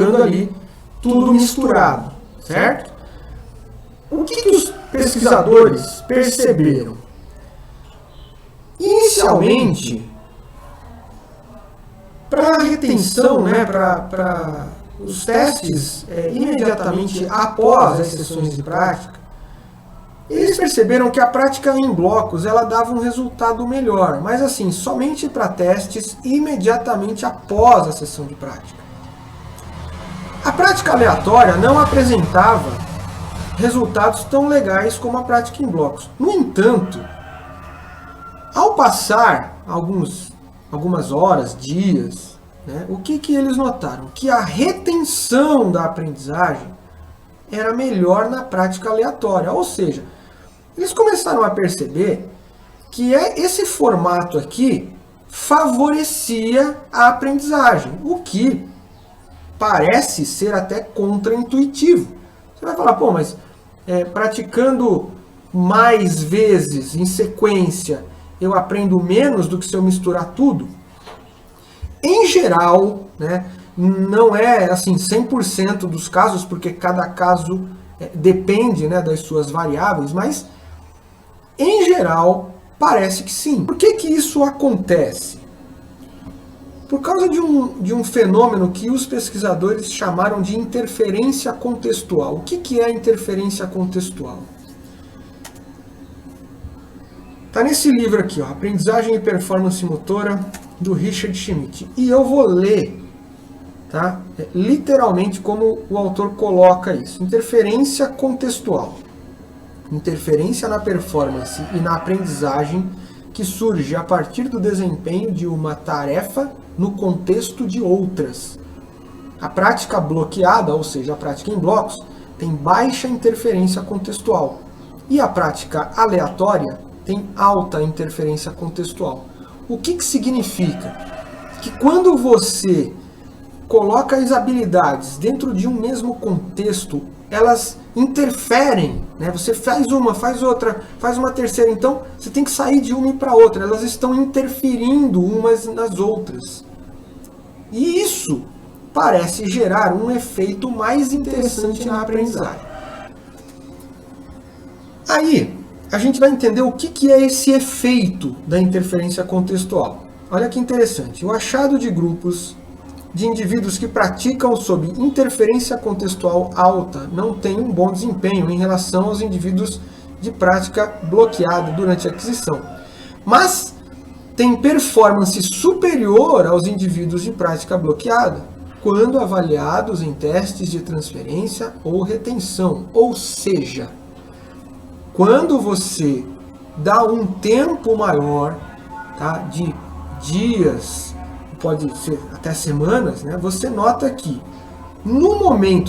praticando ali tudo misturado, certo? O que os pesquisadores perceberam? Inicialmente, para a retenção, né, para os testes imediatamente após as sessões de prática, eles perceberam que a prática em blocos ela dava um resultado melhor, mas assim, somente para testes imediatamente após a sessão de prática. A prática aleatória não apresentava resultados tão legais como a prática em blocos. No entanto, ao passar algumas horas, dias, né, o que eles notaram? Que a retenção da aprendizagem era melhor na prática aleatória. Ou seja, eles começaram a perceber que esse formato aqui favorecia a aprendizagem, o que parece ser até contraintuitivo. Você vai falar, pô, mas praticando mais vezes em sequência, eu aprendo menos do que se eu misturar tudo? Em geral, né, não é assim 100% dos casos, porque cada caso depende, né, das suas variáveis, mas em geral parece que sim. Por que isso acontece? Por causa de um fenômeno que os pesquisadores chamaram de interferência contextual. O que é a interferência contextual? Está nesse livro aqui, ó, Aprendizagem e Performance Motora, do Richard Schmidt. E eu vou ler, tá, literalmente como o autor coloca isso. Interferência contextual. Interferência na performance e na aprendizagem que surge a partir do desempenho de uma tarefa no contexto de outras. A prática bloqueada, ou seja, a prática em blocos, tem baixa interferência contextual. E a prática aleatória tem alta interferência contextual. O que significa? Que quando você coloca as habilidades dentro de um mesmo contexto, elas interferem, né? Você faz uma, faz outra, faz uma terceira, então você tem que sair de uma e para outra, elas estão interferindo umas nas outras. E isso parece gerar um efeito mais interessante na aprendizagem. Aí, a gente vai entender o que é esse efeito da interferência contextual. Olha que interessante. O achado de grupos de indivíduos que praticam sob interferência contextual alta não tem um bom desempenho em relação aos indivíduos de prática bloqueada durante a aquisição, mas tem performance superior aos indivíduos de prática bloqueada quando avaliados em testes de transferência ou retenção. Ou seja, quando você dá um tempo maior, tá, de dias, pode ser até semanas, né, você nota que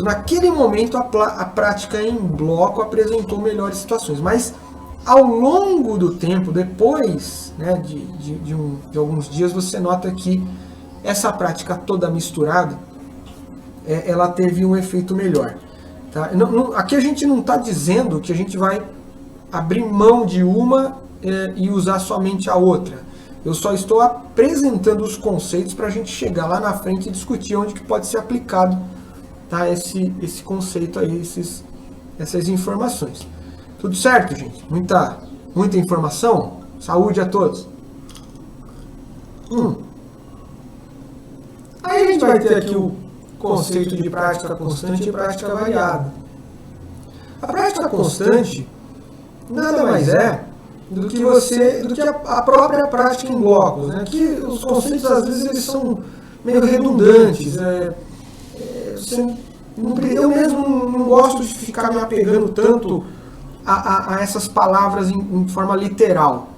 naquele momento a prática em bloco apresentou melhores situações, mas ao longo do tempo, depois, né, de alguns dias, você nota que essa prática toda misturada, ela teve um efeito melhor. Tá? Aqui a gente não está dizendo que a gente vai abrir mão de uma e usar somente a outra. Eu só estou apresentando os conceitos para a gente chegar lá na frente e discutir onde que pode ser aplicado, tá, esse conceito aí, essas informações. Tudo certo, gente? Muita informação? Saúde a todos! Aí a gente vai ter aqui o conceito de prática constante e prática variada. A prática constante nada mais é do que a própria prática em blocos, né? Que os conceitos às vezes eles são meio redundantes. Eu mesmo não gosto de ficar me apegando tanto a essas palavras em forma literal.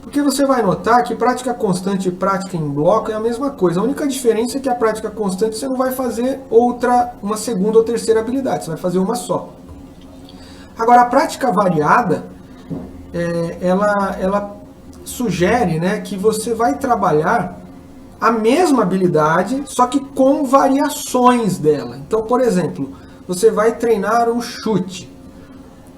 Porque você vai notar que prática constante e prática em bloco é a mesma coisa. A única diferença é que a prática constante você não vai fazer uma segunda ou terceira habilidade, você vai fazer uma só. Agora, a prática variada, ela sugere, né, que você vai trabalhar a mesma habilidade, só que com variações dela. Então, por exemplo, você vai treinar um chute.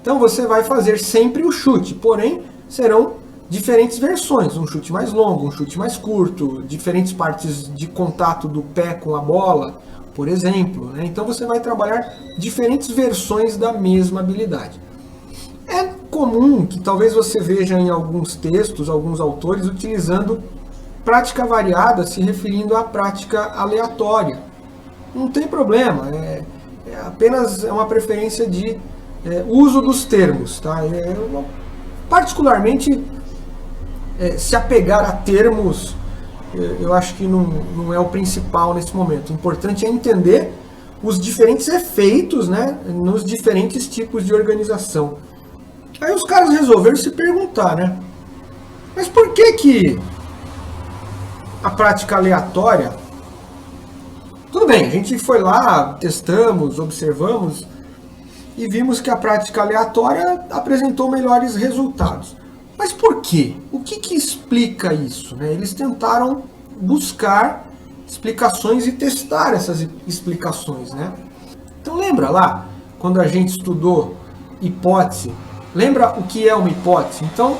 Então você vai fazer sempre o chute, porém serão diferentes versões, um chute mais longo, um chute mais curto, diferentes partes de contato do pé com a bola, por exemplo, né? Então você vai trabalhar diferentes versões da mesma habilidade. É comum que talvez você veja em alguns textos, alguns autores, utilizando prática variada se referindo à prática aleatória. Não tem problema, apenas uma preferência de uso dos termos. Tá? Particularmente, se apegar a termos, eu acho que não é o principal nesse momento. O importante é entender os diferentes efeitos, né, nos diferentes tipos de organização. Aí os caras resolveram se perguntar, né? Mas por que a prática aleatória... Tudo bem, a gente foi lá, testamos, observamos e vimos que a prática aleatória apresentou melhores resultados. Mas por quê? O que explica isso, né? Eles tentaram buscar explicações e testar essas explicações, né? Então lembra lá, quando a gente estudou hipótese, lembra o que é uma hipótese? Então,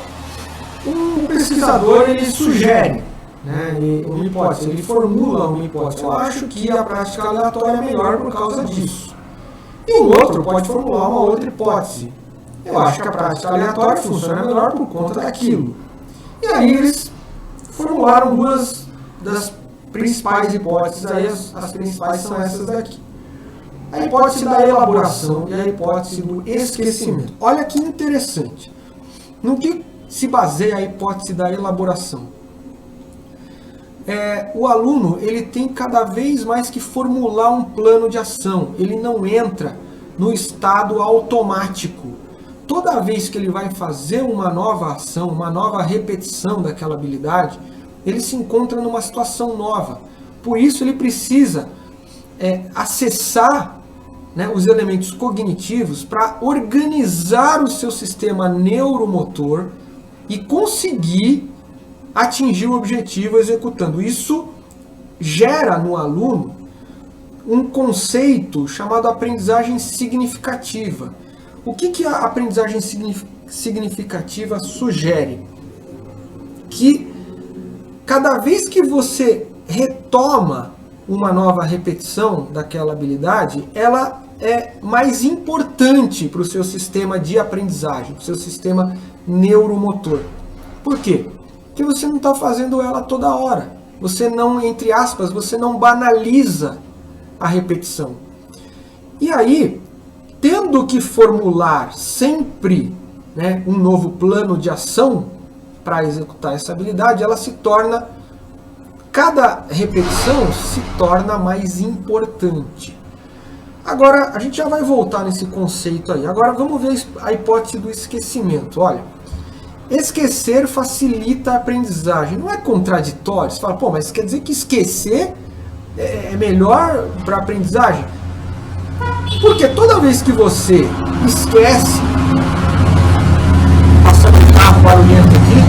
um pesquisador ele sugere, né, uma hipótese, ele formula uma hipótese. Eu acho que a prática aleatória é melhor por causa disso. E o outro pode formular uma outra hipótese. Eu acho que a prática aleatória funciona melhor por conta daquilo. E aí eles formularam duas das principais hipóteses, aí as principais são essas daqui. A hipótese da elaboração e a hipótese do esquecimento. Olha que interessante. No que se baseia a hipótese da elaboração? O aluno ele tem cada vez mais que formular um plano de ação. Ele não entra no estado automático. Toda vez que ele vai fazer uma nova ação, uma nova repetição daquela habilidade, ele se encontra numa situação nova. Por isso ele precisa acessar, né, os elementos cognitivos para organizar o seu sistema neuromotor e conseguir atingir o objetivo executando. Isso gera no aluno um conceito chamado aprendizagem significativa. O que a aprendizagem significativa sugere? Que cada vez que você retoma uma nova repetição daquela habilidade, ela é mais importante para o seu sistema de aprendizagem, para o seu sistema neuromotor. Por quê? Porque você não está fazendo ela toda hora. Você não, entre aspas, você não banaliza a repetição. E aí, tendo que formular sempre, né, um novo plano de ação para executar essa habilidade, ela se torna, cada repetição se torna mais importante. Agora, a gente já vai voltar nesse conceito aí. Agora, vamos ver a hipótese do esquecimento. Olha, esquecer facilita a aprendizagem. Não é contraditório? Você fala, pô, mas quer dizer que esquecer é melhor para a aprendizagem? Porque toda vez que você esquece, passando um carro barulhento aqui,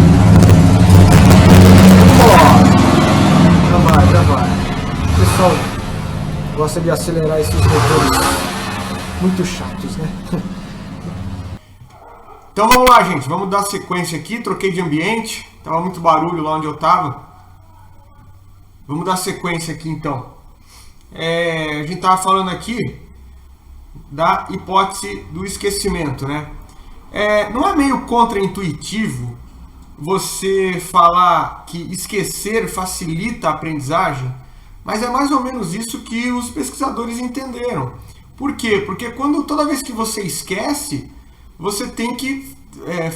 ó, já vai. O pessoal gosta de acelerar esses motores muito chatos, né? Então vamos lá, gente, vamos dar sequência aqui. Troquei de ambiente, estava muito barulho lá onde eu estava. Vamos dar sequência aqui então. A gente estava falando aqui da hipótese do esquecimento, né? Não é meio contraintuitivo você falar que esquecer facilita a aprendizagem? Mas é mais ou menos isso que os pesquisadores entenderam. Por quê? Porque toda vez que você esquece, você tem que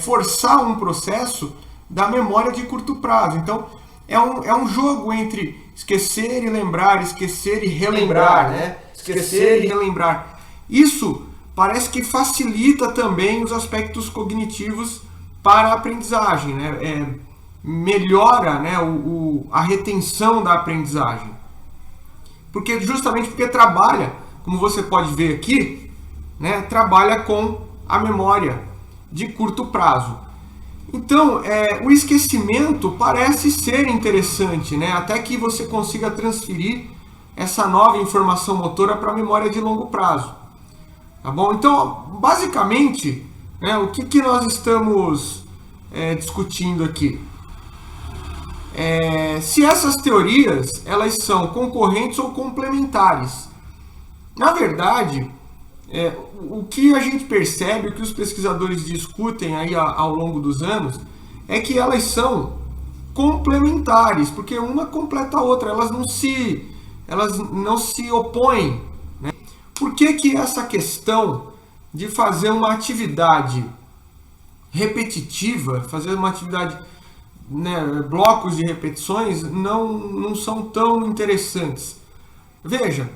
forçar um processo da memória de curto prazo. Então, é um jogo entre esquecer e lembrar, esquecer e relembrar, né? Esquecer e relembrar. Isso parece que facilita também os aspectos cognitivos para a aprendizagem, né? Melhora, né, a retenção da aprendizagem. Justamente porque trabalha, como você pode ver aqui, né, trabalha com a memória de curto prazo. Então, o esquecimento parece ser interessante, né, até que você consiga transferir essa nova informação motora para a memória de longo prazo. Tá bom? Então, basicamente, né, o que nós estamos discutindo aqui? Se essas teorias elas são concorrentes ou complementares. Na verdade, o que a gente percebe, o que os pesquisadores discutem aí ao longo dos anos, é que elas são complementares, porque uma completa a outra, elas não se opõem, né? Por que essa questão de fazer uma atividade repetitiva, fazer uma atividade, né, blocos de repetições, não são tão interessantes? Veja,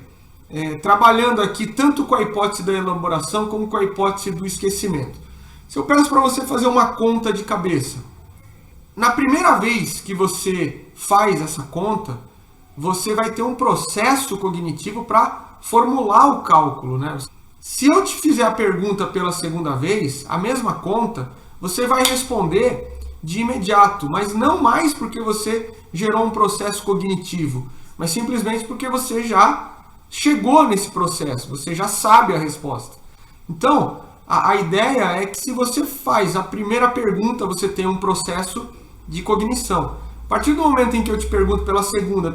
trabalhando aqui tanto com a hipótese da elaboração como com a hipótese do esquecimento. Se eu peço para você fazer uma conta de cabeça, na primeira vez que você faz essa conta, você vai ter um processo cognitivo para formular o cálculo, né? Se eu te fizer a pergunta pela segunda vez, a mesma conta, você vai responder de imediato, mas não mais porque você gerou um processo cognitivo, mas simplesmente porque você já chegou nesse processo, você já sabe a resposta. Então, a ideia é que se você faz a primeira pergunta, você tem um processo de cognição. A partir do momento em que eu te pergunto pela segunda,